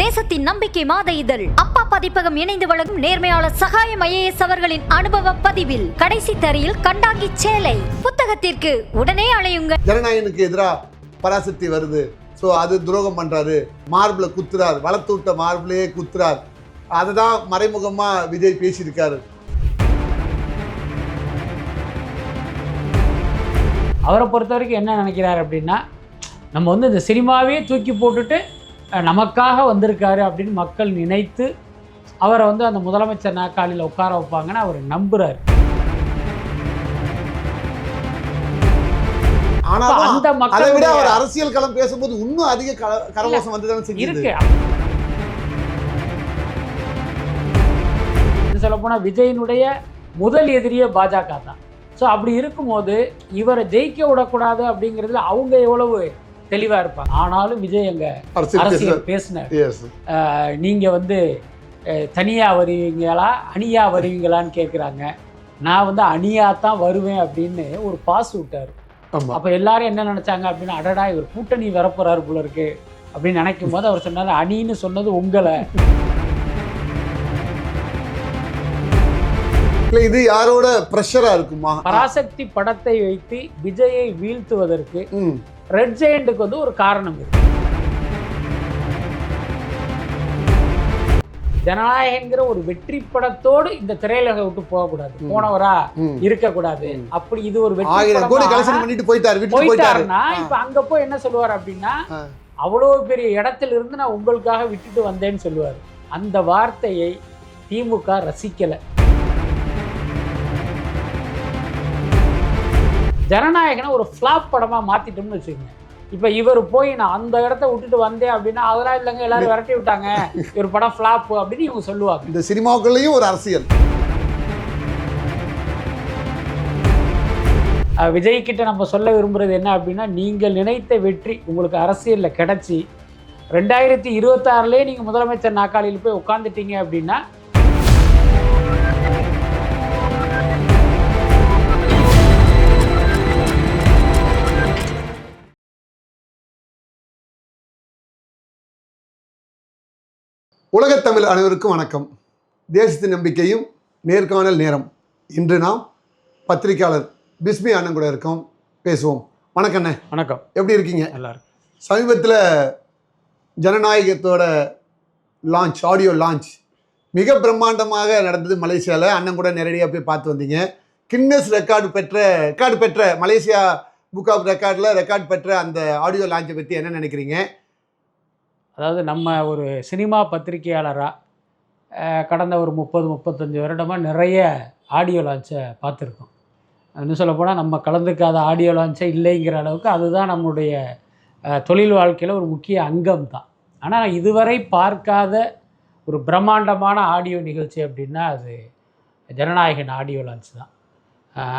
தேசத்தின் நம்பிக்கை மாத இதழ் அப்பா பதிப்பகம் இணைந்து வழங்கும் நேர்மையாளர் சகாயம் IAS அவர்களின் அனுபவ பதிவில் கடைசி தரையில் கண்டாங்கி சேலை புத்தகத்திற்கு உடனே அழையுங்க. ஜனநாயகனுக்கு எதிராக பராசக்தி வருது, ஸோ அது துரோகம் பண்றாரு, மார்பில் குத்துறார், வளர்த்து விட்ட மார்பிளையே குத்துறார். அதை தான் மறைமுகமா விஜய் பேசியிருக்காரு. அவரை பொறுத்த வரைக்கும் என்ன நினைக்கிறார் அப்படின்னா, நம்ம வந்து இந்த சினிமாவே தூக்கி போட்டுட்டு நமக்காக வந்திருக்காரு அப்படின்னு மக்கள் நினைத்து அவரை வந்து அந்த முதலமைச்சர் நாற்காலியில் உட்கார வைப்பாங்கன்னு அவர் நம்புறாரு. ஆனால் அந்த மக்களை விட அவர் அரசியல் களம் பேசும்போது இன்னும் அதிக கரகோஷம் வந்து இருக்கு. சொல்லப்போனால் விஜயினுடைய முதல் எதிரியே பாஜக தான். ஸோ அப்படி இருக்கும்போது இவரை ஜெயிக்க விடக்கூடாது அப்படிங்கிறதுல அவங்க எவ்வளவு தெளிவாக இருப்பாங்க. ஆனாலும் விஜய் அங்கே அரசியல் பேசினார். நீங்கள் வந்து தனியாக வருவீங்களா அணியாக வருவீங்களான்னு கேட்குறாங்க. நான் வந்து அணியாக தான் வருவேன் அப்படின்னு ஒரு பாஸ் விட்டார். அப்போ எல்லாரும் என்ன நினச்சாங்க அப்படின்னா, அடடா இவர் கூட்டணி வரப்போறாரு போல இருக்கு அப்படின்னு நினைக்கும் போது அவர் சொன்னார், அணின்னு சொன்னது உங்களை. இது யாரோட பிரஷரா இருக்குமா? பராசக்தி படத்தை வைத்து விஜயை வீழ்த்துவதற்கு ரெட் ஜெயண்ட்டுக்கு வந்து ஒரு காரணம் இருக்கு. ஜனநாயகங்கிற ஒரு வெற்றி படத்தோடு இந்த திரையுலகை விட்டு போகக்கூடாது, போனவரா இருக்கக்கூடாது. அப்படி இது ஒரு வெற்றி போயிட்டாருன்னா இப்ப அங்க போய் என்ன சொல்லுவார் அப்படின்னா, அவ்வளவு பெரிய இடத்துல இருந்து நான் உங்களுக்காக விட்டுட்டு வந்தேன்னு சொல்லுவாரு. அந்த வார்த்தையை திமுக ரசிக்கல. ஜனநாயகனை ஒரு ஃப்ளாப் படமாக மாற்றிட்டோம்னு வச்சுக்கோங்க. இப்போ இவர் போய் நான் அந்த இடத்த விட்டுட்டு வந்தேன் அப்படின்னா அதெல்லாம் இல்லைங்க எல்லாரும் விரட்டி விட்டாங்க, இவர் படம் ஃப்ளாப் அப்படின்னு இவங்க சொல்லுவாங்க. இந்த சினிமாவுக்குள்ளேயும் ஒரு அரசியல். விஜய் கிட்ட நம்ம சொல்ல விரும்புகிறது என்ன அப்படின்னா, நீங்கள் நினைத்த வெற்றி உங்களுக்கு அரசியலில் கிடச்சி 2026 நீங்கள் முதலமைச்சர் நாற்காலியில் போய் உட்காந்துட்டீங்க அப்படின்னா உலகத்தமிழ் அனைவருக்கும் வணக்கம். தேசத்தின் நம்பிக்கையும் நேர்காணல் நேரம். இன்று நாம் பத்திரிகையாளர் பிஸ்மி அண்ணன் கூட இருக்கோம், பேசுவோம். வணக்கம் அண்ணே. வணக்கம். எப்படி இருக்கீங்க? நல்லா இருக்கு. சமீபத்தில் ஜனநாயகத்தோட லான்ச், ஆடியோ லான்ச் மிக பிரம்மாண்டமாக நடந்தது மலேசியாவில். அண்ணன் கூட நேரடியாக போய் பார்த்து வந்தீங்க. கின்னஸ் ரெக்கார்டு பெற்ற மலேசியா புக் ஆஃப் ரெக்கார்ட் பெற்ற அந்த ஆடியோ லான்ச்சை பற்றி என்ன நினைக்கிறீங்க? அதாவது நம்ம ஒரு சினிமா பத்திரிகையாளராக கடந்த ஒரு 30-35 வருடமாக நிறைய ஆடியோ லான்ச்சை பார்த்துருக்கோம். இன்னும் சொல்லப்போனால் நம்ம கலந்துக்காத ஆடியோ லான்ச்சே இல்லைங்கிற அளவுக்கு அதுதான் நம்முடைய தொழில் வாழ்க்கையில் ஒரு முக்கிய அங்கம் தான். ஆனால் இதுவரை பார்க்காத ஒரு பிரம்மாண்டமான ஆடியோ நிகழ்ச்சி அப்படின்னா அது ஜனநாயகன் ஆடியோ லான்ச் தான்.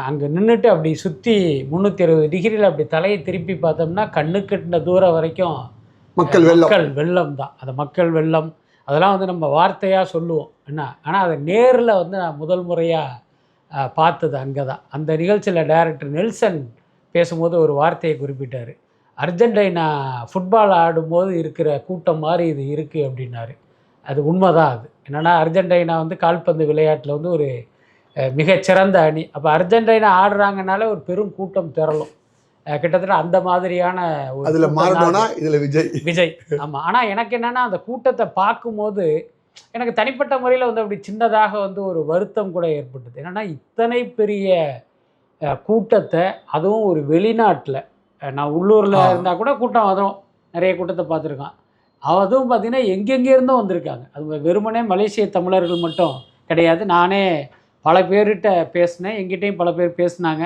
அங்கே நின்றுட்டு அப்படி சுற்றி 360 டிகிரியில் அப்படி தலையை திருப்பி பார்த்தோம்னா கண்ணு கட்டின தூரம் வரைக்கும் மக்கள் வெள்ளம் தான். அந்த மக்கள் வெள்ளம் அதெல்லாம் வந்து நம்ம வார்த்தையாக சொல்லுவோம் என்ன, ஆனால் அதை நேரில் வந்து நான் முதல் முறையாக பார்த்தது அங்கே தான். அந்த நிகழ்ச்சியில் டைரக்டர் நெல்சன் பேசும்போது ஒரு வார்த்தையை குறிப்பிட்டார். அர்ஜென்டினா ஃபுட்பால் ஆடும்போது இருக்கிற கூட்டம் மாதிரி இது இருக்குது அப்படின்னாரு. அது உண்மைதான். அது என்னென்னா, அர்ஜென்டினா வந்து கால்பந்து விளையாட்டில் வந்து ஒரு மிகச்சிறந்த அணி. அப்போ அர்ஜென்டினா ஆடுறாங்கனால ஒரு பெரும் கூட்டம் திரளும். கிட்டத்தட்ட அந்த மாதிரியான விஜய். ஆமாம். ஆனால் எனக்கு என்னென்னா, அந்த கூட்டத்தை பார்க்கும்போது எனக்கு தனிப்பட்ட முறையில் வந்து அப்படி சின்னதாக வந்து ஒரு வருத்தம் கூட ஏற்பட்டது. என்னென்னா, இத்தனை பெரிய கூட்டத்தை, அதுவும் ஒரு வெளிநாட்டில், நான் உள்ளூரில் இருந்தால் கூட கூட்டம் வரும், நிறைய கூட்டத்தை பார்த்துருக்கான். அதுவும் பார்த்திங்கன்னா எங்கெங்கேருந்தும் வந்திருக்காங்க. அது வெறுமனே மலேசிய தமிழர்கள் மட்டும் கிடையாது. நானே பல பேர்கிட்ட பேசினேன், எங்கிட்டையும் பல பேர் பேசினாங்க.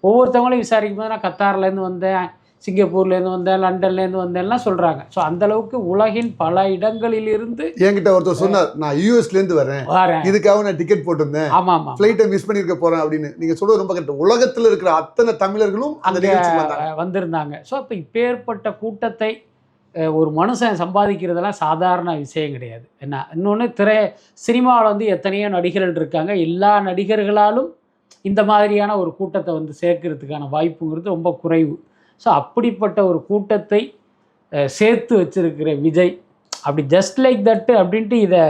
ஒவ்வொருத்தவங்களையும் விசாரிக்கும் போது நான் கத்தார்லேருந்து வந்தேன், சிங்கப்பூர்லேருந்து வந்தேன், லண்டன்லேருந்து வந்தேன்லாம் சொல்கிறாங்க. ஸோ அந்தளவுக்கு உலகின் பல இடங்களிலிருந்து என்கிட்ட ஒருத்தர் சொன்னார், நான் யூஎஸ்லேருந்து வரேன், இதுக்காக நான் டிக்கெட் போட்டிருந்தேன், ஆமாம் ஃப்ளைட்டை மிஸ் பண்ணியிருக்க போகிறேன் அப்படின்னு. நீங்கள் சொல்கிறது ரொம்ப கரெக்ட். உலகத்தில் இருக்கிற அத்தனை தமிழர்களும் அந்த நிகழ்ச்சி வந்திருந்தாங்க. ஸோ அப்போ இப்பேற்பட்ட கூட்டத்தை ஒரு மனுஷன் சம்பாதிக்கிறதெல்லாம் சாதாரண விஷயம் கிடையாது. என்ன இன்னொன்று, சினிமாவில் வந்து எத்தனையோ நடிகர்கள் இருக்காங்க. எல்லா நடிகர்களாலும் இந்த மாதிரியான ஒரு கூட்டத்தை வந்து சேர்க்கறதுக்கான வாய்ப்புங்கிறது ரொம்ப குறைவு. ஸோ அப்படிப்பட்ட ஒரு கூட்டத்தை சேர்த்து வச்சிருக்கிற விஜய் அப்படி ஜஸ்ட் லைக் தட்டு அப்படின்ட்டு இதை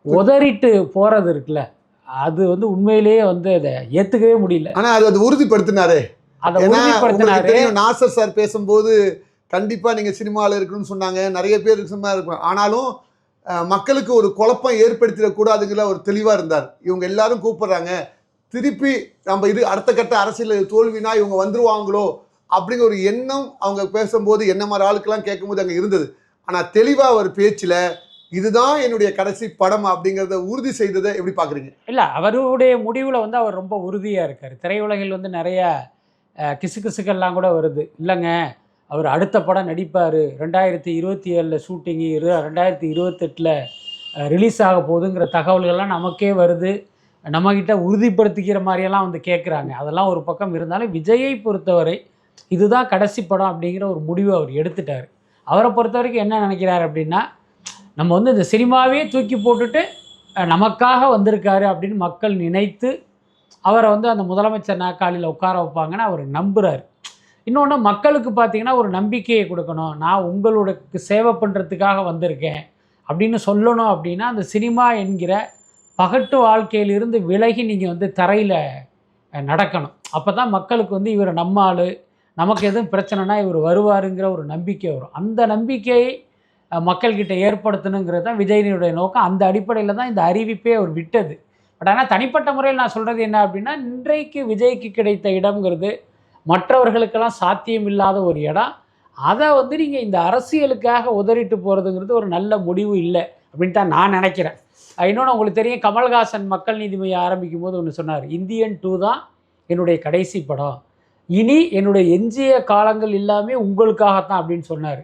உதறிட்டு போகிறது இருக்குல்ல, அது வந்து உண்மையிலேயே வந்து அதை ஏற்றுக்கவே முடியல. ஆனால் அது உறுதிப்படுத்தினாரே. அதை உறுதிப்படுத்தினாரு. நாசர் சார் பேசும்போது கண்டிப்பாக நீங்கள் சினிமாவில் இருக்கணும்னு சொன்னாங்க, நிறைய பேர் சினிமா இருக்கும், ஆனாலும் மக்களுக்கு ஒரு குழப்பம் ஏற்படுத்திடக்கூடாதுங்கிற ஒரு தெளிவாக இருந்தார். இவங்க எல்லாரும் கூப்பிட்றாங்க, திருப்பி நம்ம இது அடுத்த கட்ட அரசியல் தோல்வினா இவங்க வந்துருவாங்களோ அப்படிங்கிற ஒரு எண்ணம் அவங்க பேசும்போது என்ன மாதிரி ஆளுக்கெல்லாம் கேட்கும்போது அங்கே இருந்தது. ஆனால் தெளிவாக ஒரு பேச்சில் இதுதான் என்னுடைய கடைசி படம் அப்படிங்கிறத உறுதி செய்ததை எப்படி பார்க்குறீங்க? இல்லை, அவருடைய முடிவில் வந்து அவர் ரொம்ப உறுதியாக இருக்கார். திரையுலகில் வந்து நிறைய கிசுகிசுக்கெல்லாம் கூட வருது, இல்லைங்க அவர் அடுத்த படம் நடிப்பார், 2027 ஷூட்டிங்கு 2028 ரிலீஸ் ஆக போகுதுங்கிற தகவல்கள்லாம் நமக்கே வருது. நம்மக்கிட்ட உறுதிப்படுத்திக்கிற மாதிரியெல்லாம் வந்து கேட்குறாங்க. அதெல்லாம் ஒரு பக்கம் இருந்தாலும் விஜயை பொறுத்தவரை இதுதான் கடைசி படம் அப்படிங்கிற ஒரு முடிவை அவர் எடுத்துட்டார். அவரை பொறுத்த வரைக்கும் என்ன நினைக்கிறார் அப்படின்னா, நம்ம வந்து இந்த சினிமாவே தூக்கி போட்டுட்டு நமக்காக வந்திருக்காரு அப்படின்னு மக்கள் நினைத்து அவரை வந்து அந்த முதலமைச்சர் நாற்காலியில் உட்கார வைப்பாங்கன்னு அவர் நம்புகிறார். இன்னொன்று, மக்களுக்கு பார்த்திங்கன்னா ஒரு நம்பிக்கையை கொடுக்கணும், நான் உங்களுக்கு சேவை பண்ணுறதுக்காக வந்திருக்கேன் அப்படின்னு சொல்லணும். அப்படின்னா அந்த சினிமா என்கிற பகட்டு வாழ்க்கையிலிருந்து விலகி நீங்கள் வந்து தரையில் நடக்கணும். அப்போ தான் மக்களுக்கு வந்து இவர் நம்ம ஆள், நமக்கு எதுவும் பிரச்சனைனா இவர் வருவாருங்கிற ஒரு நம்பிக்கை வரும். அந்த நம்பிக்கையை மக்கள்கிட்ட ஏற்படுத்தணுங்கிறது தான் விஜயனுடைய நோக்கம். அந்த அடிப்படையில் தான் இந்த அறிவிப்பே அவர் விட்டது. பட் ஆனால் தனிப்பட்ட முறையில் நான் சொல்கிறது என்ன அப்படின்னா, இன்றைக்கு விஜய்க்கு கிடைத்த இடம்ங்கிறது மற்றவர்களுக்கெல்லாம் சாத்தியம் இல்லாத ஒரு இடம். அதை வந்து நீங்கள் இந்த அரசியலுக்காக உதறிட்டு போகிறதுங்கிறது ஒரு நல்ல முடிவு இல்லை அப்படின்னு தான் நான் நினைக்கிறேன். இன்னொன்று, உங்களுக்கு தெரியும், கமல்ஹாசன் மக்கள் நீதி மையம் ஆரம்பிக்கும் போது ஒன்று சொன்னார், இந்தியன் 2 தான் என்னுடைய கடைசி படம், இனி என்னுடைய எஞ்சிய காலங்கள் எல்லாமே உங்களுக்காகத்தான் அப்படின்னு சொன்னார்.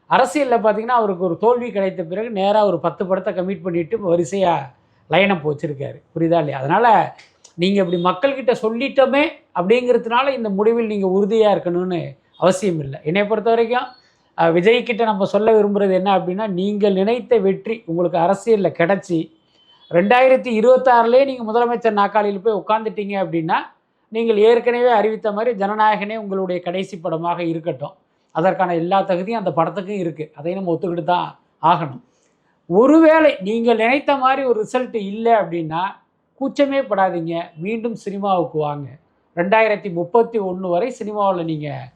அரசியலில் பார்த்திங்கன்னா அவருக்கு ஒரு தோல்வி கிடைத்த பிறகு நேராக ஒரு 10 படத்தை கமிட் பண்ணிவிட்டு வரிசையாக லைனப் வச்சுருக்காரு. புரியுதா இல்லையா? அதனால் நீங்கள் இப்படி மக்கள்கிட்ட சொல்லிட்டோமே அப்படிங்கிறதுனால இந்த முடிவில் நீங்கள் உறுதியாக இருக்கணும்னு அவசியம் இல்லை. என்னை பொறுத்த வரைக்கும் விஜய்கிட்ட நம்ம சொல்ல விரும்புகிறது என்ன அப்படின்னா, நீங்கள் நினைத்த வெற்றி உங்களுக்கு அரசியலில் கிடச்சி 2026 நீங்கள் முதலமைச்சர் நாற்காலியில் போய் உட்காந்துட்டீங்க அப்படின்னா, நீங்கள் ஏற்கனவே அறிவித்த மாதிரி ஜனநாயகனே உங்களுடைய கடைசி படமாக இருக்கட்டும். அதற்கான எல்லா தகுதியும் அந்த படத்துக்கும் இருக்குது. அதை நம்ம ஒத்துக்கிட்டு தான் ஆகணும். ஒருவேளை நீங்கள் நினைத்த மாதிரி ஒரு ரிசல்ட் இல்லை அப்படின்னா கூச்சமே படாதீங்க, மீண்டும் சினிமாவுக்கு வாங்க. 2031 வரை சினிமாவில் நீங்கள்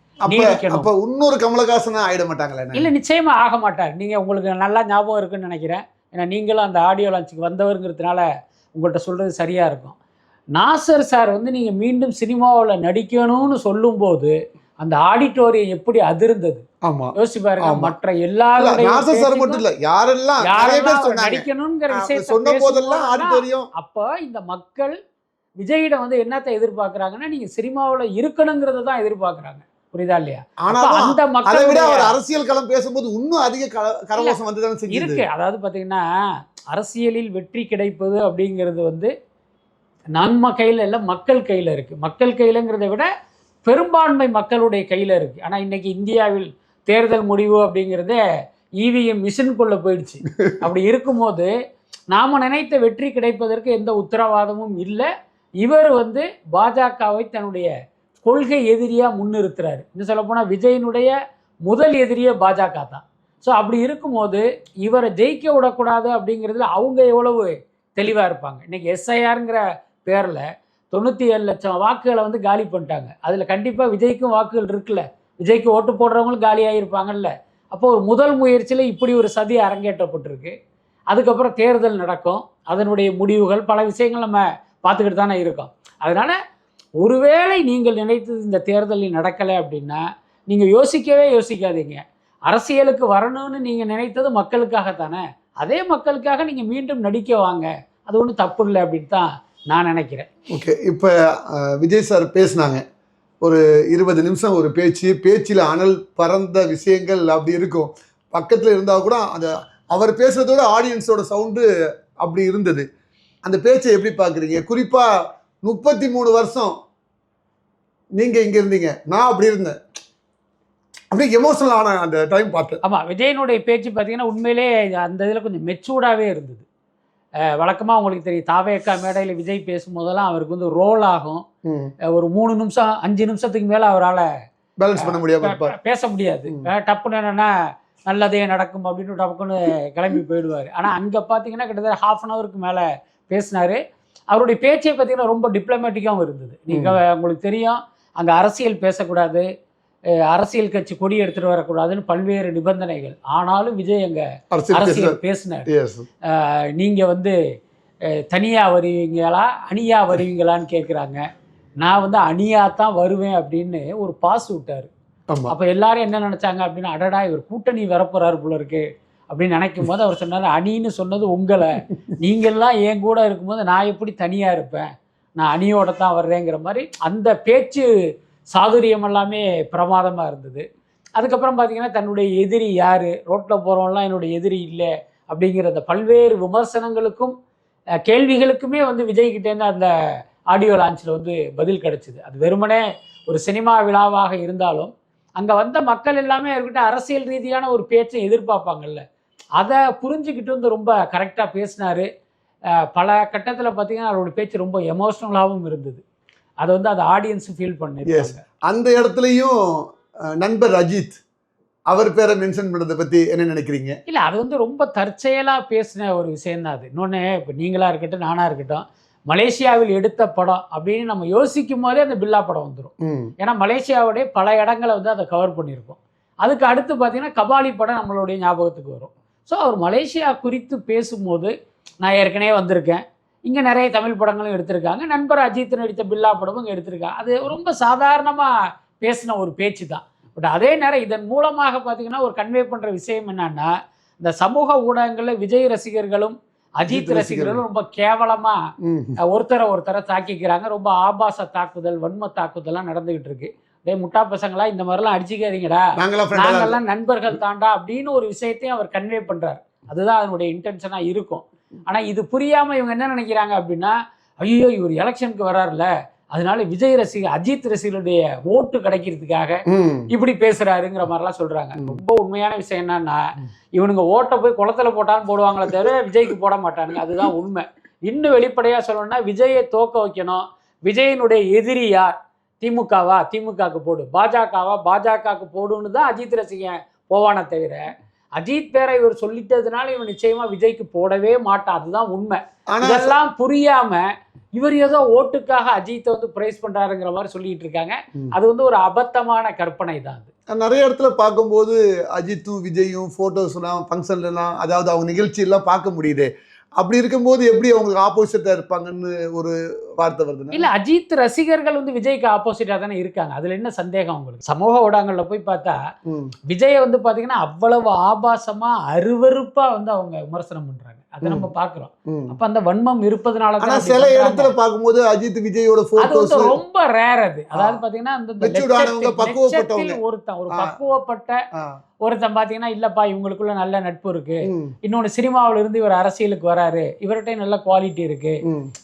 அப்போ இன்னொரு கமலஹாசனா ஆயிட மாட்டாங்களே? இல்லை, நிச்சயமாக ஆக மாட்டார். நீங்கள் உங்களுக்கு நல்லா ஞாபகம் இருக்குன்னு நினைக்கிறேன். ஏன்னா நீங்களும் அந்த ஆடியோ லான்ச்சுக்கு வந்தவருங்கிறதுனால உங்கள்கிட்ட சொல்கிறது சரியாக இருக்கும். நாசர் சார் வந்து நீங்கள் மீண்டும் சினிமாவில் நடிக்கணும்னு சொல்லும்போது அந்த ஆடிட்டோரியம் எப்படி அதிர்ந்தது யோசிச்சு பாருங்க. மற்ற எல்லாரும் நடிக்கணுங்கிற விஷயத்தை அப்போ இந்த மக்கள் விஜயிடம் வந்து என்னத்தை எதிர்பார்க்குறாங்கன்னா, நீங்க சினிமாவில் இருக்கணுங்கிறத தான் எதிர்பார்க்குறாங்க. புரியுதா இல்லையா? அந்த மக்கள் அரசியல் களம் பேசும்போது இன்னும் அதிக கரவாசம் வந்து இருக்கு. அதாவது பார்த்தீங்கன்னா, அரசியலில் வெற்றி கிடைப்பது அப்படிங்கிறது வந்து நம்ம கையில் இல்லை, மக்கள் கையில் இருக்குது. மக்கள் கையிலங்கிறத விட பெரும்பான்மை மக்களுடைய கையில் இருக்குது. ஆனால் இன்றைக்கி இந்தியாவில் தேர்தல் முடிவு அப்படிங்கிறதே இவிஎம் மிஷினுக்குள்ளே போயிடுச்சு. அப்படி இருக்கும்போது நாம் நினைத்த வெற்றி கிடைப்பதற்கு எந்த உத்தரவாதமும் இல்லை. இவர் வந்து பாஜகவை தன்னுடைய கொள்கை எதிரியாக முன்னிறுத்துறாரு. இன்னும் சொல்லப்போனால் விஜயினுடைய முதல் எதிரியே பாஜக தான். ஸோ அப்படி இருக்கும்போது இவரை ஜெயிக்க விடக்கூடாது அப்படிங்கிறதுல அவங்க எவ்வளவு தெளிவாக இருப்பாங்க. இன்றைக்கி எஸ்ஐஆருங்கிற பேரில் 97 லட்சம் வாக்குகளை வந்து காலி பண்ணிட்டாங்க. அதில் கண்டிப்பாக விஜய்க்கும் வாக்குகள் இருக்குல்ல, விஜய்க்கு ஓட்டு போடுறவங்களும் காலியாக இருப்பாங்கல்ல. அப்போ ஒரு முதல் முயற்சியில் இப்படி ஒரு சதி அரங்கேற்றப்பட்டிருக்கு. அதுக்கப்புறம் தேர்தல் நடக்கும், அதனுடைய முடிவுகள் பல விஷயங்கள் நம்ம பார்த்துக்கிட்டு தானே இருக்கோம். அதனால் ஒருவேளை நீங்கள் நினைத்தது இந்த தேர்தலில் நடக்கலை அப்படின்னா நீங்கள் யோசிக்கவே யோசிக்காதீங்க. அரசியலுக்கு வரணும்னு நீங்கள் நினைத்தது மக்களுக்காகத்தானே, அதே மக்களுக்காக நீங்கள் மீண்டும் நடிக்க வாங்க. அது ஒன்றும் தப்பு இல்லை அப்படின்னு தான் நான் நினைக்கிறேன். ஓகே, இப்போ விஜய் சார் பேசினாங்க ஒரு 20 நிமிஷம் ஒரு பேச்சில் அனல் பறந்த விஷயங்கள் அப்படி இருக்கும். பக்கத்தில் இருந்தால் கூட அந்த அவர் பேசுகிறதோட ஆடியன்ஸோட சவுண்டு அப்படி இருந்தது. அந்த பேச்சை எப்படி பார்க்குறீங்க? குறிப்பாக 33 வருஷம் நீங்கள் இங்கே இருந்தீங்க, நான் அப்படி இருந்தேன், அப்படி எமோஷனல் ஆன அந்த டைம் பார்த்து. ஆமாம், விஜயனுடைய பேச்சு பார்த்தீங்கன்னா உண்மையிலே அந்த இதில் கொஞ்சம் மெச்சூர்டாகவே இருந்தது. வழக்கமாக உங்களுக்கு தெரியும், தாவேக்கா மேடையில் விஜய் பேசும்போதெல்லாம் அவருக்கு வந்து ரோல் ஆகும். ஒரு 3 நிமிஷம் 5 நிமிஷத்துக்கு மேலே அவரால் பேலன்ஸ் பண்ண முடியாது, பேச முடியாது. டப்புன்னு என்னென்னா நல்லதே நடக்கும் அப்படின்னு டப்புன்னு கிளம்பி போயிடுவார். ஆனால் அங்கே பார்த்தீங்கன்னா கிட்டத்தட்ட 1/2 அன் ஹவருக்கு மேலே பேசினார். அவருடைய பேச்சை பார்த்தீங்கன்னா ரொம்ப டிப்ளமேட்டிக்காகவும் இருந்தது. நீங்கள் உங்களுக்கு தெரியும், அங்கே அரசியல் பேசக்கூடாது, அரசியல் கட்சி கொடி எடுத்துகிட்டு வரக்கூடாதுன்னு பல்வேறு நிபந்தனைகள். ஆனாலும் விஜய் அங்கே அரசியல் பேசினார். நீங்கள் வந்து தனியாக வருவீங்களா அணியாக வருவீங்களான்னு கேட்குறாங்க. நான் வந்து அணியாக தான் வருவேன் அப்படின்னு ஒரு பாஸ் விட்டார். அப்போ எல்லாரும் என்ன நினச்சாங்க அப்படின்னா, அடடா இவர் கூட்டணி வரப்போறாரு போல இருக்கு அப்படின்னு நினைக்கும் போது அவர் சொன்னார், அணின்னு சொன்னது உங்களை, நீங்கள்லாம் என் கூட இருக்கும்போது நான் எப்படி தனியாக இருப்பேன், நான் அணியோட தான் வர்றேங்கிற மாதிரி அந்த பேச்சு சாதுரியம் எல்லாமே பிரமாதமாக இருந்தது. அதுக்கப்புறம் பார்த்தீங்கன்னா தன்னுடைய எதிரி யார், ரோட்டில் போகிறவங்களாம் என்னுடைய எதிரி இல்லை அப்படிங்கிற அந்த பல்வேறு விமர்சனங்களுக்கும் கேள்விகளுக்குமே வந்து விஜய்கிட்டேருந்து அந்த ஆடியோ லான்ச்சில் வந்து பதில் கிடச்சிது. அது வெறுமனே ஒரு சினிமா விழாவாக இருந்தாலும் அங்கே வந்த மக்கள் எல்லாமே அவர்கிட்ட அரசியல் ரீதியான ஒரு பேச்சை எதிர்பார்ப்பாங்கல்ல, அதை புரிஞ்சுக்கிட்டு வந்து ரொம்ப கரெக்டாக பேசினார். பல கட்டத்தில் பார்த்தீங்கன்னா அவரோட பேச்சு ரொம்ப எமோஷ்னலாகவும் இருந்தது. அதை வந்து அதை ஆடியன்ஸு ஃபீல் பண்ணிருக்காங்க. அந்த இடத்துலையும் நண்பர் அஜித் அவர் பேரை மென்ஷன் பண்ணுறதை பற்றி என்ன நினைக்கிறீங்க? இல்லை, அது வந்து ரொம்ப தற்செயலாக பேசின ஒரு விஷயந்தான் அது. இன்னொன்று, இப்போ நீங்களாக இருக்கட்டும் நானாக இருக்கட்டும், மலேசியாவில் எடுத்த படம் அப்படின்னு நம்ம யோசிக்கும் போதே அந்த பில்லா படம் வந்துடும். ஏன்னா மலேசியாவுடைய பல இடங்களை வந்து அதை கவர் பண்ணியிருக்கோம். அதுக்கு அடுத்து பார்த்தீங்கன்னா கபாலி படம் நம்மளுடைய ஞாபகத்துக்கு வரும். ஸோ அவர் மலேசியா குறித்து பேசும்போது, நான் ஏற்கனவே வந்திருக்கேன், இங்கே நிறைய தமிழ் படங்களும் எடுத்திருக்காங்க, நண்பர் அஜித் நடித்த பில்லா படமும் இங்கே எடுத்திருக்காங்க, அது ரொம்ப சாதாரணமாக பேசின ஒரு பேச்சு தான். பட் அதே நேரம் இதன் மூலமாக பார்த்தீங்கன்னா ஒரு கன்வே பண்ணுற விஷயம் என்னன்னா, இந்த சமூக ஊடகங்களில் விஜய் ரசிகர்களும் அஜித் ரசிகர்களும் ரொம்ப கேவலமாக ஒருத்தரை தாக்கிக்கிறாங்க. ரொம்ப ஆபாச தாக்குதல், வன்ம தாக்குதல்லாம் நடந்துகிட்டு இருக்கு. டே முட்டா பசங்களா, இந்த மாதிரிலாம் அடிச்சுக்காதீங்கடா, நாங்கள்லாம் நண்பர்கள் தாண்டா அப்படின்னு ஒரு விஷயத்தையும் அவர் கன்வே பண்ணுறாரு. அதுதான் அதனுடைய இன்டென்ஷனாக இருக்கும். ஆனால் இது புரியாமல் இவங்க என்ன நினைக்கிறாங்க அப்படின்னா, ஐயோ இவர் எலெக்ஷனுக்கு வராருல, அதனால விஜய் ரசிகர் அஜித் ரசிகருடைய ஓட்டு கிடைக்கிறதுக்காக இப்படி பேசுறாருங்கிற மாதிரிலாம் சொல்றாங்க. ரொம்ப உண்மையான விஷயம் என்னன்னா, இவனுங்க ஓட்டை போய் குளத்துல போட்டான்னு போடுவாங்களே தவிர விஜய்க்கு போட மாட்டானுங்க. அதுதான் உண்மை. இன்னும் வெளிப்படையா சொல்லணும்னா, விஜயை தோக்க வைக்கணும், விஜயனுடைய எதிரி யார், திமுகவா, திமுகவுக்கு போடு, பாஜகவா, பாஜகவுக்கு போடுன்னு தான் அஜித் ரசிகன் போவானே தவிர, அஜித் பேரை இவர் சொல்லிட்டதுனால இவன் நிச்சயமா விஜய்க்கு போடவே மாட்டான். அதுதான் உண்மை. இதெல்லாம் புரியாம இவர் ஏதோ ஓட்டுக்காக அஜித்தை வந்து பிரைஸ் பண்றாருங்கிற மாதிரி சொல்லிட்டு இருக்காங்க. அது வந்து ஒரு அபத்தமான கற்பனை தான். அது நிறைய இடத்துல பார்க்கும்போது அஜித்தும் விஜயும் ஃபோட்டோஸ்லாம் ஃபங்க்ஷன்லாம், அதாவது அவங்க நிகழ்ச்சியெல்லாம் பார்க்க முடியுது. அப்படி இருக்கும்போது எப்படி அவங்களுக்கு ஆப்போசிட்டா இருப்பாங்கன்னு ஒரு வார்த்தை வருது. இல்ல, அஜித் ரசிகர்கள் வந்து விஜய்க்கு ஆப்போசிட்டா தானே இருக்காங்க. அதுல என்ன சந்தேகம் உங்களுக்கு? சமூக ஊடகங்கள்ல போய் பார்த்தா விஜயை வந்து பாத்தீங்கன்னா அவ்வளவு ஆபாசமா அருவருப்பா வந்து அவங்க விமர்சனம் பண்றாங்க. அதை நம்ம பாக்குறோம். அப்ப அந்த வன்மம் இருப்பதனால சில இடத்துல பார்க்கும்போது அஜித் விஜயோட போட்டோஸ் ரொம்ப ரேர். அது அதாவது பாத்தீங்கன்னா ஒருத்தன் ஒரு பக்குவப்பட்ட ஒருத்தன் பாத்தீங்கன்னா, இல்லப்பா இவங்களுக்குள்ள நல்ல நட்பு இருக்கு, இன்னொன்னு சினிமாவில இருந்து இவர் அரசியலுக்கு வராரு, இவர்கிட்ட நல்ல குவாலிட்டி இருக்கு,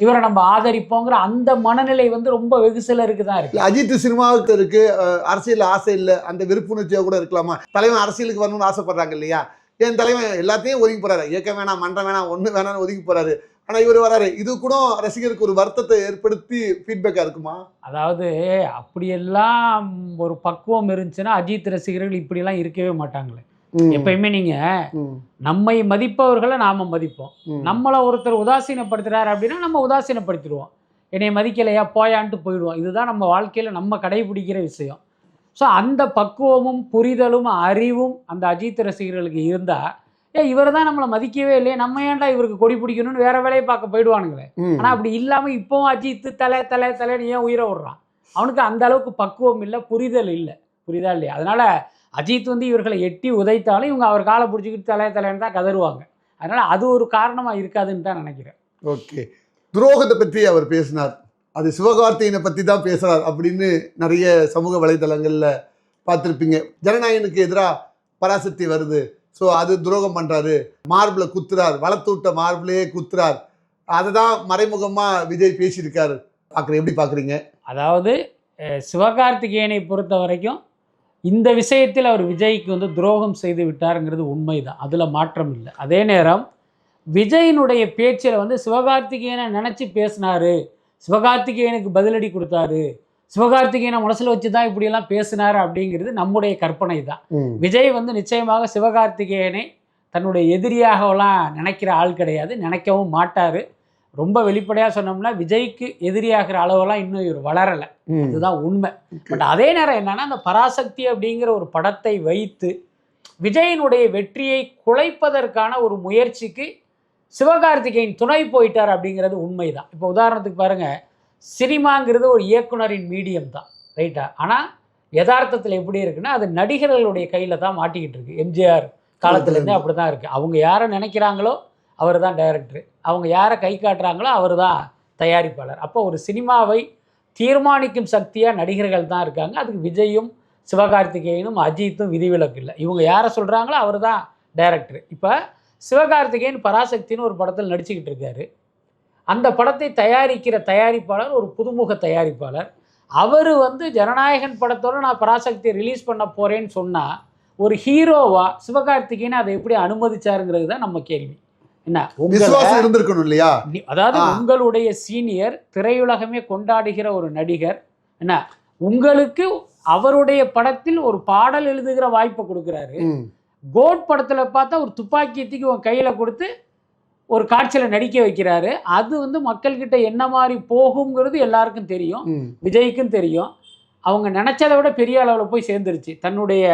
இவரை நம்ம ஆதரிப்போங்கிற அந்த மனநிலை வந்து ரொம்ப வெகு சிலருக்கு தான் இருக்கு. அஜித் சினிமாவுக்கு இருக்கு, அரசியல் ஆசை இல்லை, அந்த விருப்புணர்ச்சியா கூட இருக்கலாமா? தலைவன் அரசியலுக்கு வரணும்னு ஆசைப்படுறாங்க இல்லையா? என் தலைவன் எல்லாத்தையும் ஒதுக்கி போறாரு, இயக்கம் வேணாம், மன்றம் வேணாம், ஒண்ணு வேணாம்னு ஒதுக்கி போறாரு. ஆனா இவர் வராரு. இது கூட ரசிகருக்கு ஒரு வருத்தத்தை ஏற்படுத்தி ஃபீட்பேக்கா இருக்குமா? அதாவது அப்படியெல்லாம் ஒரு பக்குவம் இருந்துச்சுன்னா அஜித் ரசிகர்கள் இப்படியெல்லாம் இருக்கவே மாட்டாங்களே. எப்பயுமே நீங்க நம்மை மதிப்பவர்களை நாம மதிப்போம். நம்மளை ஒருத்தர் உதாசீனப்படுத்துறாரு அப்படின்னா நம்ம உதாசீனப்படுத்திடுவோம். என்னை மதிக்கலையா போயான்ட்டு போயிடுவோம். இதுதான் நம்ம வாழ்க்கையில நம்ம கடைபிடிக்கிற விஷயம். ஸோ அந்த பக்குவமும் புரிதலும் அறிவும் அந்த அஜித் ரசிகர்களுக்கு இருந்தால், இவர் தான் நம்மளை மதிக்கவே இல்லையே, நம்ம ஏன்டா இவருக்கு கொடி பிடிக்கணும்னு வேற வேலையை பார்க்க போயிடுவானுங்களே. ஆனால் அப்படி இல்லாமல் இப்போவும் அஜித் தலைன்னு ஏன் உயிரை விடுறான்? அவனுக்கு அந்த அளவுக்கு பக்குவம் இல்லை, புரிதல் இல்லை. புரிதா இல்லையா? அதனால அஜித் வந்து இவர்களை எட்டி உதைத்தாலும் இவங்க அவர் காலை பிடிச்சிக்கிட்டு தலைன்னு தான் கதறுவாங்க. அதனால அது ஒரு காரணமாக இருக்காதுன்னு தான் நினைக்கிறேன். ஓகே, துரோகத்தை பற்றி அவர் பேசினார், அது சிவகார்த்திகேயனை பற்றி தான் பேசுகிறார் அப்படின்னு நிறைய சமூக வலைதளங்களில் பார்த்துருப்பீங்க. ஜனநாயகனுக்கு எதிராக பராசக்தி வருது, ஸோ அது துரோகம் பண்ணுறாரு, மார்பில் குத்துறார், வளர்த்துவிட்ட மார்பிளையே குத்துறார், அதை தான் மறைமுகமாக விஜய் பேசியிருக்காரு. எப்படி பார்க்குறீங்க? அதாவது சிவகார்த்திகேயனை பொறுத்த வரைக்கும் இந்த விஷயத்தில் அவர் விஜய்க்கு வந்து துரோகம் செய்து விட்டாருங்கிறது உண்மைதான், அதில் மாற்றம் இல்லை. அதே நேரம் விஜயினுடைய பேச்சில் வந்து சிவகார்த்திகேயனை நினச்சி பேசினாரு, சிவகார்த்திகேயனுக்கு பதிலடி கொடுத்தாரு, சிவகார்த்திகேயனை மனசில் வச்சு தான் இப்படியெல்லாம் பேசினார் அப்படிங்கிறது நம்முடைய கற்பனை தான். விஜய் வந்து நிச்சயமாக சிவகார்த்திகேயனை தன்னுடைய எதிரியாகலாம் நினைக்கிற ஆள் கிடையாது, நினைக்கவும் மாட்டார். ரொம்ப வெளிப்படையாக சொன்னோம்னா விஜய்க்கு எதிரியாகிற அளவெல்லாம் இன்னும் இவர் வளரலை, அதுதான் உண்மை. பட் அதே நேரம் என்னன்னா, அந்த பராசக்தி அப்படிங்கிற ஒரு படத்தை வைத்து விஜயினுடைய வெற்றியை குலைப்பதற்கான ஒரு முயற்சிக்கு சிவகார்த்திகேயன் துணை போயிட்டார் அப்படிங்கிறது உண்மைதான். இப்போ உதாரணத்துக்கு பாருங்கள், சினிமாங்கிறது ஒரு இயக்குனரின் மீடியம் தான், ரைட்டா? ஆனால் யதார்த்தத்தில் எப்படி இருக்குன்னா, அது நடிகர்களுடைய கையில் தான் மாட்டிக்கிட்டு இருக்கு. எம்ஜிஆர் காலத்துலேருந்தே அப்படி தான் இருக்குது. அவங்க யாரை நினைக்கிறாங்களோ அவர் தான் டைரக்டர், அவங்க யாரை கை காட்டுறாங்களோ அவர் தான் தயாரிப்பாளர். அப்போ ஒரு சினிமாவை தீர்மானிக்கும் சக்தியாக நடிகர்கள் தான் இருக்காங்க. அதுக்கு விஜயும் சிவகார்த்திகேயனும் அஜித்தும் விதிவிலக்கு இல்லை. இவங்க யாரை சொல்கிறாங்களோ அவர் தான் டைரக்டர். இப்போ சிவகார்த்திகேயன் பராசக்தின்னு ஒரு படத்தில் நடிச்சுக்கிட்டு இருக்காரு. அந்த படத்தை தயாரிக்கிற தயாரிப்பாளர் ஒரு புதுமுக தயாரிப்பாளர். அவர் வந்து ஜனநாயகன் படத்தோடு நான் பராசக்தியை ரிலீஸ் பண்ண போகிறேன்னு சொன்னால் ஒரு ஹீரோவா சிவகார்த்திகேயன் அதை எப்படி அனுமதிச்சாருங்கிறது தான் நம்ம கேள்வி. என்ன விசுவாசம் இருந்திருக்கணும் இல்லையா? அதாவது உங்களுடைய சீனியர், திரையுலகமே கொண்டாடுகிற ஒரு நடிகர், என்ன உங்களுக்கு அவருடைய படத்தில் ஒரு பாடல் எழுதுகிற வாய்ப்பை கொடுக்குறாரு. கோட் படத்தில் பார்த்தா ஒரு துப்பாக்கி தூக்கி உன் கையில் கொடுத்து ஒரு காட்சியில் நடிக்க வைக்கிறாரு. அது வந்து மக்கள்கிட்ட என்ன மாதிரி போகுங்கிறது எல்லாருக்கும் தெரியும், விஜய்க்கும் தெரியும். அவங்க நினச்சதை விட பெரிய அளவில் போய் சேர்ந்துருச்சு. தன்னுடைய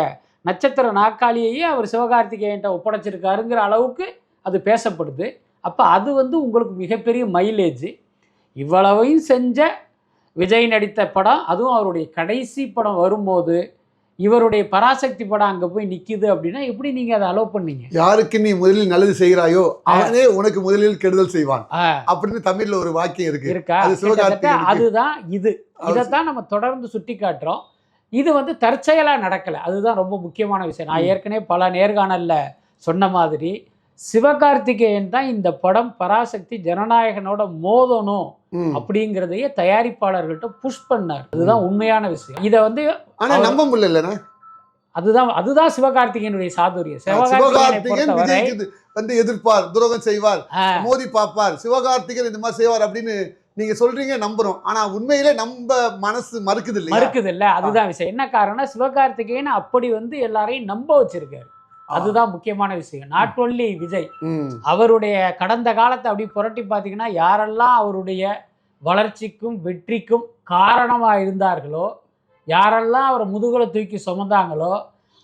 நட்சத்திர நாற்காலியையே அவர் சிவகார்த்திகேயன்ட்ட ஒப்படைச்சிருக்காருங்கிற அளவுக்கு அது பேசப்படுது. அப்போ அது வந்து உங்களுக்கு மிகப்பெரிய மைலேஜ். இவ்வளவையும் செஞ்ச விஜய் நடித்த படம், அதுவும் அவருடைய கடைசி படம் வரும்போது இவருடைய பராசக்தி படம் அங்கே போய் நிற்கிது அப்படின்னா எப்படி நீங்கள் அதை அலோவ் பண்ணீங்க? யாருக்கு நீ முதலில் நல்லது செய்கிறாயோ அவனே உனக்கு முதலில் கெடுதல் செய்வான் அப்படின்னு தமிழ்ல ஒரு வாக்கியம் இருக்கா? அதுதான் இதைத்தான் நம்ம தொடர்ந்து சுட்டி காட்டுறோம். இது வந்து தற்செயலாக நடக்கலை, அதுதான் ரொம்ப முக்கியமான விஷயம். நான் ஏற்கனவே பல நேர்காணலில் சொன்ன மாதிரி சிவகார்த்திகேயன் தான் இந்த படம் பராசக்தி ஜனநாயகனோட மோதணும் அப்படிங்கிறதையே தயாரிப்பாளர்கள்ட்ட புஷ் பண்ணார். அதுதான் உண்மையான விஷயம். இதை வந்து நம்ப முடியல. அதுதான் சிவகார்த்திகேயனுடைய சாதுரியம். சிவகார்த்திகேயன் வந்து எதிர்ப்பார், துரோகம் செய்வார், மோதி பார்ப்பார், சிவகார்த்திகேயன் இந்த மாதிரி செய்வார் அப்படின்னு நீங்க சொல்றீங்க, நம்புறோம். ஆனா உண்மையிலே நம்ம மனசு மறுக்குது இல்ல. அதுதான் விஷயம். என்ன காரணம், சிவகார்த்திகேயன் அப்படி வந்து எல்லாரையும் நம்ப வச்சிருக்காரு. அதுதான் முக்கியமான விஷயம். நாட் ஒன்லி விஜய், அவருடைய கடந்த காலத்தை அப்படி புரட்டி பார்த்தீங்கன்னா யாரெல்லாம் அவருடைய வளர்ச்சிக்கும் வெற்றிக்கும் காரணமாக இருந்தார்களோ, யாரெல்லாம் அவரை முதுகுல தூக்கி சுமந்தாங்களோ,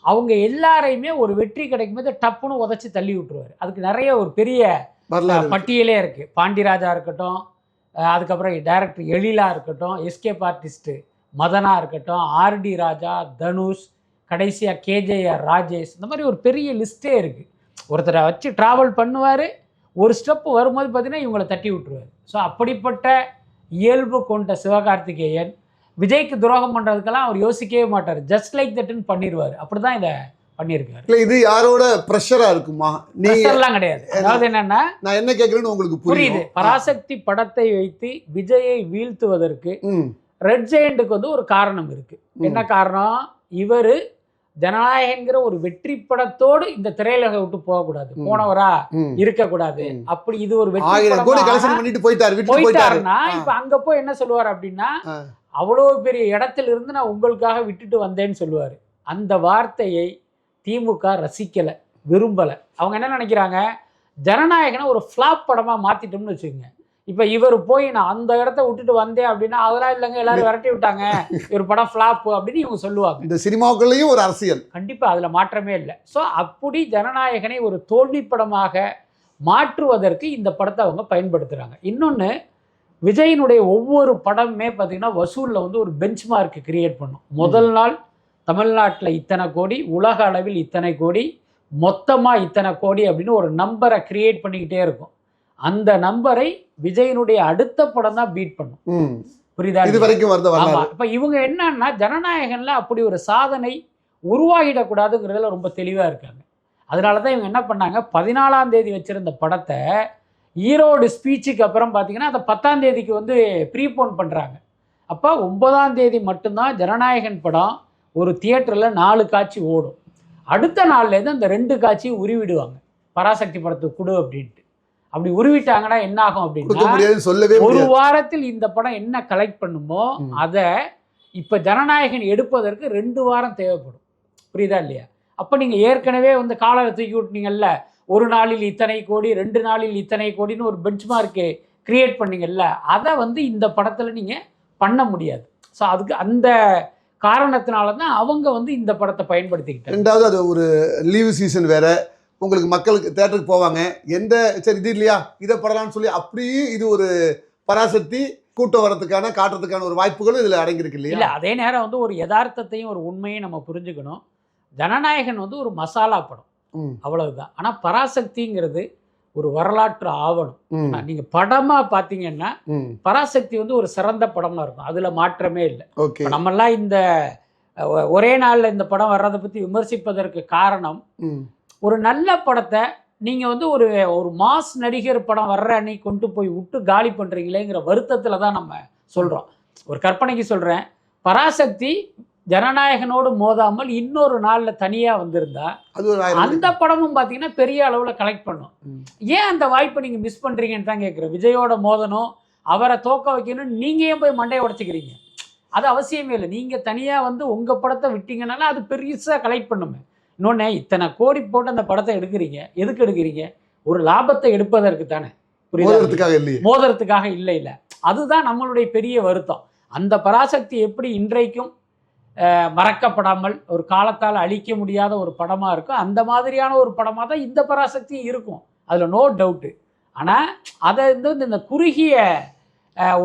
அவங்க எல்லாரையுமே ஒரு வெற்றி கிடைக்கும் போது டப்புன்னு உதச்சி தள்ளி விட்டுருவார். அதுக்கு நிறைய ஒரு பெரிய பட்டியலே இருக்குது. பாண்டிராஜா இருக்கட்டும், அதுக்கப்புறம் டைரக்டர் எழிலா இருக்கட்டும், எஸ்கேப் ஆர்டிஸ்ட்டு மதனா இருக்கட்டும், ஆர்டி ராஜா, தனுஷ், கடைசியாக கேஜேஆர் ராஜேஷ், இந்த மாதிரி ஒரு பெரிய லிஸ்ட்டே இருக்குது. ஒருத்தரை வச்சு ட்ராவல் பண்ணுவார், ஒரு ஸ்டெப்பு வரும்போது பார்த்தீங்கன்னா இவங்களை தட்டி விட்டுருவார். ஸோ அப்படிப்பட்ட இயல்பு கொண்ட சிவகார்த்திகேயன் விஜய்க்கு துரோகம் பண்ணுறதுக்கெல்லாம் அவர் யோசிக்கவே மாட்டார். ஜஸ்ட் லைக் தட்டுன்னு பண்ணிடுவார். அப்படி தான் இதை பண்ணியிருக்காரு. இல்லை, இது யாரோட ப்ரெஷராக இருக்குமா? ப்ரெஷர்லாம் கிடையாது. அதாவது என்னென்னா, நான் என்ன கேட்குறேன்னு உங்களுக்கு புரியுது. பராசக்தி படத்தை வைத்து விஜயை வீழ்த்துவதற்கு ரெட் ஜெயண்ட்டுக்கு வந்து ஒரு காரணம் இருக்குது. என்ன காரணம்? இவர் ஜனநாயகங்கிற ஒரு வெற்றி படத்தோடு இந்த திரையுலகை விட்டு போகக்கூடாது, போனவரா இருக்கக்கூடாது. அப்படி இது ஒரு போயிட்டாருன்னா இப்ப அங்க போய் என்ன சொல்லுவார் அப்படின்னா, அவ்வளவு பெரிய இடத்துல இருந்து நான் உங்களுக்காக விட்டுட்டு வந்தேன்னு சொல்லுவாரு. அந்த வார்த்தையை திமுக ரசிக்கல, விரும்பல. அவங்க என்ன நினைக்கிறாங்க, ஜனநாயகனை ஒரு ஃபிளாப் படமா மாத்திட்டோம்னு வச்சுக்கோங்க. இப்போ இவர் போய் நான் அந்த இடத்த விட்டுட்டு வந்தேன் அப்படின்னா அதெல்லாம் இல்லைங்க, எல்லாரும் விரட்டி விட்டாங்க, ஒரு படம் ஃப்ளாப் அப்படின்னு இவங்க சொல்லுவாங்க. இந்த சினிமாவுக்குள்ளேயும் ஒரு அரசியல் கண்டிப்பாக அதில் மாற்றமே இல்லை. ஸோ அப்படி ஜனநாயகனை ஒரு தோல்வி படமாக மாற்றுவதற்கு இந்த படத்தை அவங்க பயன்படுத்துகிறாங்க. இன்னொன்று, விஜயினுடைய ஒவ்வொரு படமுமே பார்த்திங்கன்னா வசூலில் வந்து ஒரு பெஞ்ச் மார்க் கிரியேட் பண்ணும். முதல் நாள் தமிழ்நாட்டில் இத்தனை கோடி, உலக அளவில் இத்தனை கோடி, மொத்தமாக இத்தனை கோடி அப்படின்னு ஒரு நம்பரை கிரியேட் பண்ணிக்கிட்டே இருக்கும். அந்த நம்பரை விஜயனுடைய அடுத்த படம் தான் பீட் பண்ணும். புரியுதா? இது வரைக்கும் ஆமா. இப்ப இவங்க என்னன்னா, ஜனநாயகன்ல அப்படி ஒரு சாதனை உருவாகிடக்கூடாதுங்கிறதுல ரொம்ப தெளிவா இருக்காங்க. அதனாலதான் இவங்க என்ன பண்ணாங்க, 14ஆம் தேதி வச்சிருந்த படத்தை ஈரோடு ஸ்பீச்சுக்கு அப்புறம் பார்த்தீங்கன்னா அதை 10ஆம் தேதிக்கு வந்து ப்ரீபோன் பண்றாங்க. அப்போ 9ஆம் தேதி மட்டும்தான் ஜனநாயகன் படம் ஒரு தியேட்டரில் 4 காட்சி ஓடும். அடுத்த நாள்லேருந்து அந்த 2 காட்சியும் உருவிடுவாங்க, பராசக்தி படத்துக்கு கொடு அப்படின்ட்டு. அப்படி உருவிட்டாங்கன்னா என்ன ஆகும் அப்படின்னா, ஒரு வாரத்தில் இந்த படம் என்ன கலெக்ட் பண்ணுமோ அதை இப்போ ஜனநாயகன் எடுப்பதற்கு 2 வாரம் தேவைப்படும். புரியுதா இல்லையா? அப்போ நீங்கள் ஏற்கனவே வந்து காலரை தூக்கி விட்டீங்கல்ல, 1 நாளில் இத்தனை கோடி, 2 நாளில் இத்தனை கோடின்னு ஒரு பெஞ்ச்மார்க்கு கிரியேட் பண்ணீங்கல்ல, அதை வந்து இந்த படத்தில் நீங்கள் பண்ண முடியாது. ஸோ அதுக்கு அந்த காரணத்தினால தான் அவங்க வந்து இந்த படத்தை பயன்படுத்திக்கிட்டாங்க. ரெண்டாவது அது ஒரு லீவ் சீசன் வேற, உங்களுக்கு மக்களுக்கு தேட்டருக்கு போவாங்க, எந்த சரி இது இல்லையா இதை படலான்னு சொல்லி அப்படியே இது ஒரு பராசக்தி கூட்டம் வரதுக்கான காட்டுறதுக்கான ஒரு வாய்ப்புகளும் இதில் அடங்கியிருக்கு இல்லையா? இல்லை, அதே நேரம் வந்து ஒரு யதார்த்தத்தையும் ஒரு உண்மையும் நம்ம புரிஞ்சுக்கணும். ஜனநாயகன் வந்து ஒரு மசாலா படம், அவ்வளவுதான். ஆனால் பராசக்திங்கிறது ஒரு வரலாற்று ஆவணம். நீங்க படமா பாத்தீங்கன்னா பராசக்தி வந்து ஒரு சிறந்த படமா இருக்கும், அதுல மாற்றமே இல்லை. நம்மெல்லாம் இந்த ஒரே நாள்ல இந்த படம் வர்றதை பத்தி விமர்சிப்பதற்கு காரணம், ஒரு நல்ல படத்தை நீங்க வந்து ஒரு ஒரு மாஸ் நடிகர் படம் வர்ற அன்னைக்கு கொண்டு போய் விட்டு காலி பண்றீங்களேங்கிற வருத்தத்துல தான் நம்ம சொல்றோம். ஒரு கற்பனைக்கு சொல்றேன், பராசக்தி ஜனநாயகனோடு மோதாமல் இன்னொரு நாள்ல தனியா வந்திருந்தா அந்த படமும் பாத்தீங்கன்னா பெரிய அளவுல கலெக்ட் பண்ணும். ஏன் அந்த வாய்ப்பை நீங்க மிஸ் பண்றீங்கன்னு தான் கேட்குறேன். விஜயோட மோதனும், அவரை தோக்க வைக்கணும், நீங்க ஏன் போய் மண்டையை உடச்சிக்கிறீங்க? அது அவசியமே இல்லை. நீங்க தனியா வந்து உங்க படத்தை விட்டீங்கனால அது பெருசா கலெக்ட் பண்ணுமே. இன்னொன்னு, இத்தனை கோடி போட்டு அந்த படத்தை எடுக்கிறீங்க, எதுக்கு எடுக்கிறீங்க? ஒரு லாபத்தை எடுப்பதற்கு தானே, மோதறதுக்காக இல்லை. இல்லை, அதுதான் நம்மளுடைய பெரிய வருத்தம். அந்த பராசக்தி எப்படி இன்றைக்கும் மறக்கப்படாமல் ஒரு காலத்தால் அழிக்க முடியாத ஒரு படமாக இருக்கும், அந்த மாதிரியான ஒரு படமாக தான் இந்த பராசக்தி இருக்கும், அதில் நோ டவுட்டு. ஆனால் அதை வந்து இந்த குறுகிய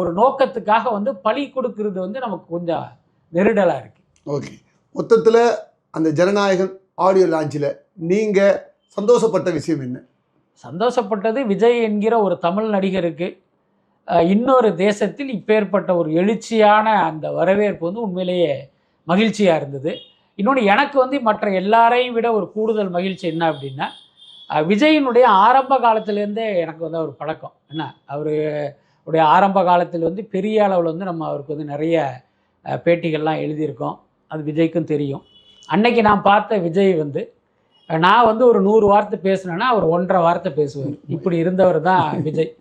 ஒரு நோக்கத்துக்காக வந்து பலி கொடுக்கறது வந்து நமக்கு கொஞ்சம் நெருடலாக இருக்குது. ஓகே, மொத்தத்தில் அந்த ஜனநாயகன் ஆடியோ லான்ச்சில் நீங்கள் சந்தோஷப்பட்ட விஷயம் என்ன? சந்தோஷப்பட்டது, விஜய் என்கிற ஒரு தமிழ் நடிகருக்கு இன்னொரு தேசத்தில் இப்பேற்பட்ட ஒரு எழுச்சியான அந்த வரவேற்பு வந்து உண்மையிலேயே மகிழ்ச்சியாக இருந்தது. இன்னொன்று, எனக்கு வந்து மற்ற எல்லாரையும் விட ஒரு கூடுதல் மகிழ்ச்சி என்ன அப்படின்னா, விஜயினுடைய ஆரம்ப காலத்திலேருந்தே எனக்கு வந்து ஒரு பழக்கம் என்ன, அவருடைய ஆரம்ப காலத்தில் வந்து பெரிய அளவில் வந்து நம்ம அவருக்கு வந்து நிறைய பேட்டிகள்லாம் எழுதியிருக்கோம், அது விஜய்க்கும் தெரியும். அன்னைக்கு நான் பார்த்த விஜய் வந்து, நான் வந்து ஒரு 100 வார்த்தை பேசுனேன்னா அவர் 1.5 வார்த்தை பேசுவார். இப்படி இருந்தவர் தான் விஜய்.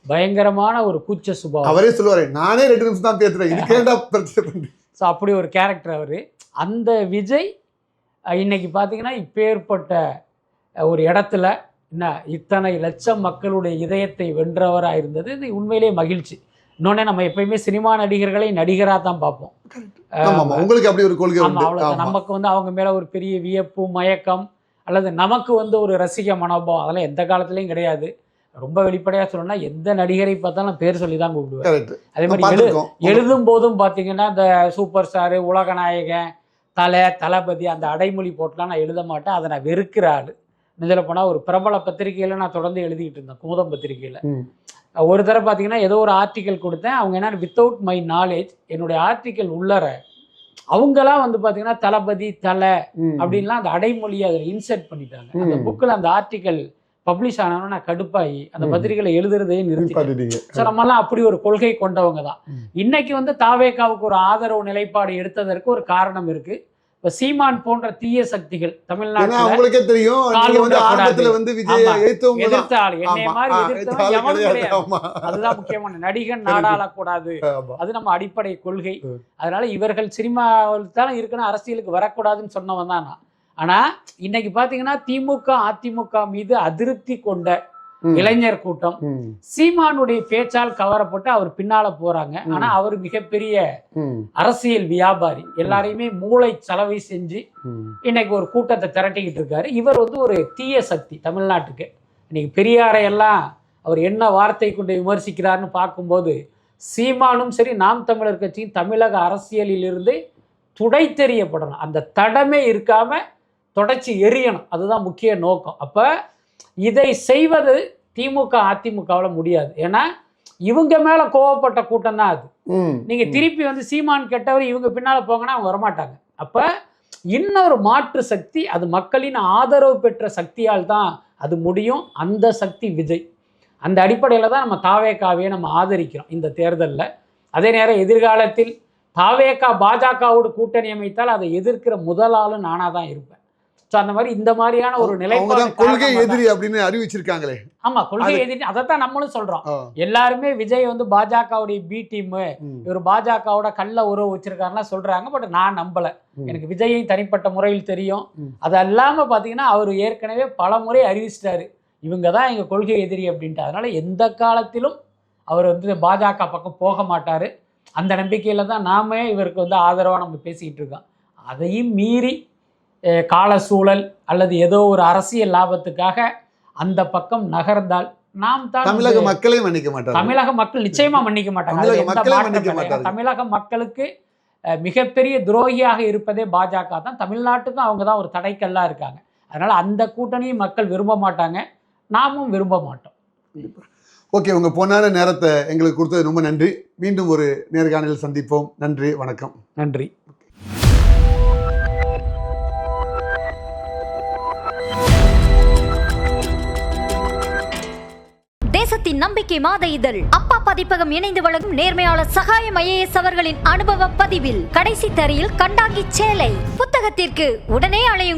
பயங்கரமான ஒரு கூச்ச சுபாவம். அவரே சொல்லுவார், நானே 2 நிமிஷம் தான் பேசுகிறேன். ஸோ அப்படி ஒரு கேரக்டர் அவர். அந்த விஜய் இன்னைக்கு பார்த்தீங்கன்னா இப்பேற்பட்ட ஒரு இடத்துல என்ன இத்தனை லட்சம் மக்களுடைய இதயத்தை வென்றவராக இருந்தது, இது உண்மையிலே மகிழ்ச்சி. இன்னொன்னே, நம்ம எப்பயுமே சினிமா நடிகர்களை நடிகராக தான் பார்ப்போம். உங்களுக்கு அப்படி ஒரு கொள்கை? அவ்வளோதான். நமக்கு வந்து அவங்க மேலே ஒரு பெரிய வியப்பு, மயக்கம், அல்லது நமக்கு வந்து ஒரு ரசிக மனோபாவம் அதெல்லாம் எந்த காலத்துலேயும் கிடையாது. ரொம்ப வெளிப்படையாக சொல்லணும்னா, எந்த நடிகரை பார்த்தாலும் பேர் சொல்லி தான் கூப்பிடுவேன். அதே மாதிரி எழுதும் போதும் பார்த்தீங்கன்னா, இந்த சூப்பர் ஸ்டாரு, உலகநாயகன், தளபதி அந்த அடைமொழி போட்டுலாம் நான் எழுத மாட்டேன். அதை நான் வெறுக்கிற ஆள். இதில் போனால் ஒரு பிரபல பத்திரிகையில் நான் தொடர்ந்து எழுதிக்கிட்டு இருந்தேன், குமுதம் பத்திரிகையில். ஒரு தடவை பார்த்தீங்கன்னா ஏதோ ஒரு ஆர்டிக்கல் கொடுத்தேன். அவங்க என்ன, வித்தவுட் மை நாலேஜ் என்னுடைய ஆர்டிக்கல் உள்ளற அவங்களாம் வந்து பார்த்தீங்கன்னா தளபதி அப்படின்லாம் அந்த அடைமொழியை அதில் இன்சர்ட் பண்ணிட்டாங்க. அந்த புக்கில் அந்த ஆர்டிக்கல் பப்ளிஷ் ஆனவன நான் கடுப்பாகி அந்த பத்திரிகைகளை எழுதுறதையே நிறுத்திட்டேன். ஸோ நம்மலாம் அப்படி ஒரு கொள்கை கொண்டவங்க தான். இன்னைக்கு வந்து தாவேகாவுக்கு ஒரு ஆதரவு நிலைப்பாடு எடுத்ததற்கு ஒரு காரணம் இருக்கு. இப்போ சீமான் போன்ற தீய சக்திகள் தமிழ்நாட்டில் உங்களுக்கே தெரியும், எதிர்த்த ஆள், என்னைய மாதிரி எதிர்த்தவன் எவனும் கிடையாது. அதுதான் முக்கியமான, நடிகன் நாடாளக்கூடாது, அது நம்ம அடிப்படை கொள்கை. அதனால இவர்கள் சினிமாவில் தான் இருக்கணும், அரசியலுக்கு வரக்கூடாதுன்னு சொன்னவன் தான் நான். ஆனா இன்னைக்கு பாத்தீங்கன்னா திமுக அதிமுக மீது அதிருப்தி கொண்ட இளைஞர் கூட்டம் சீமானுடைய பேச்சால் கவரப்பட்டு அவர் பின்னால போறாங்க. ஆனா அவர் மிகப்பெரிய அரசியல் வியாபாரி, எல்லாரையுமே மூளை செலவை செஞ்சு இன்னைக்கு ஒரு கூட்டத்தை திரட்டிக்கிட்டு இருக்காரு. இவர் வந்து ஒரு தீய சக்தி தமிழ்நாட்டுக்கு. இன்னைக்கு பெரியாரை எல்லாம் அவர் என்ன வார்த்தை கொண்டு விமர்சிக்கிறார்னு பார்க்கும்போது, சீமானும் சரி நாம் தமிழர் கட்சியும் தமிழக அரசியலில் இருந்து துடை தெரியப்படணும், அந்த தடமே இருக்காம தொடச்சி எரியணும், அதுதான் முக்கிய நோக்கம். அப்போ இதை செய்வது திமுக அதிமுகவில் முடியாது. ஏன்னா இவங்க மேலே கோவப்பட்ட கூட்டம் தான் அது. நீங்கள் திருப்பி வந்து சீமான் கெட்டவர் இவங்க பின்னால் போங்கன்னா அவங்க வரமாட்டாங்க. அப்போ இன்னொரு மாற்று சக்தி, அது மக்களின் ஆதரவு பெற்ற சக்தியால் தான் அது முடியும். அந்த சக்தி விஜய். அந்த அடிப்படையில் தான் நம்ம தாவேகாவையே நம்ம ஆதரிக்கிறோம் இந்த தேர்தலில். அதே நேரம் எதிர்காலத்தில் தாவேகா பாஜகவோடு கூட்டணி அமைத்தால் அதை எதிர்க்கிற முதல் ஆளும் நானாக தான் இருப்பேன். ஸோ அந்த மாதிரி இந்த மாதிரியான ஒரு நிலைப்பாடு கொள்கை எதிரி அப்படின்னு அறிவிச்சிருக்காங்களே. ஆமா, கொள்கை எதிரி, அதைத்தான் நம்மளும் சொல்றோம். எல்லாருமே விஜய் வந்து பாஜகவுடைய பி டீம், இவர் பாஜகவோட கள்ள உறவு வச்சிருக்காருன்னா சொல்றாங்க. பட் நான் நம்பல. எனக்கு விஜயை தனிப்பட்ட முறையில் தெரியும். அது இல்லாம பாத்தீங்கன்னா அவர் ஏற்கனவே பல முறை அறிவிச்சிட்டாரு இவங்க தான் எங்க கொள்கை எதிரி அப்படின்ட்டு. அதனால எந்த காலத்திலும் அவர் வந்து பாஜக பக்கம் போக மாட்டாரு. அந்த நம்பிக்கையில தான் நாம இவருக்கு வந்து ஆதரவா நம்ம பேசிக்கிட்டு இருக்கோம். அதையும் மீறி கால சூழல் அல்லது ஏதோ ஒரு அரசியல் லாபத்துக்காக அந்த பக்கம் நகர்ந்தால் நாம் தான் தமிழக மக்களே மன்னிக்க மாட்டாங்க. தமிழக மக்கள் நிச்சயமா மன்னிக்க மாட்டாங்க. தமிழக மக்களுக்கு மிகப்பெரிய துரோகியாக இருப்பதே பாஜக தான். தமிழ்நாட்டுக்கும் அவங்க தான் ஒரு தடைக்கல்லா இருக்காங்க. அதனால அந்த கூட்டணியும் மக்கள் விரும்ப மாட்டாங்க, நாமும் விரும்ப மாட்டோம். ஓகே, உங்க பொன்னான நேரத்தை எங்களுக்கு கொடுத்தது ரொம்ப நன்றி. மீண்டும் ஒரு நேர்காணலில் சந்திப்போம். நன்றி, வணக்கம். நன்றி. தேசத்தின் நம்பிக்கை மாத இதழ் அப்பா பதிப்பகம் இணைந்து வழங்கும் நேர்மையாளர் சகாயம் IAS அவர்களின் அனுபவ பதிவில் கடைசி தரையில் கண்டாங்கி சேலை புத்தகத்திற்கு உடனே அழையுங்கள்.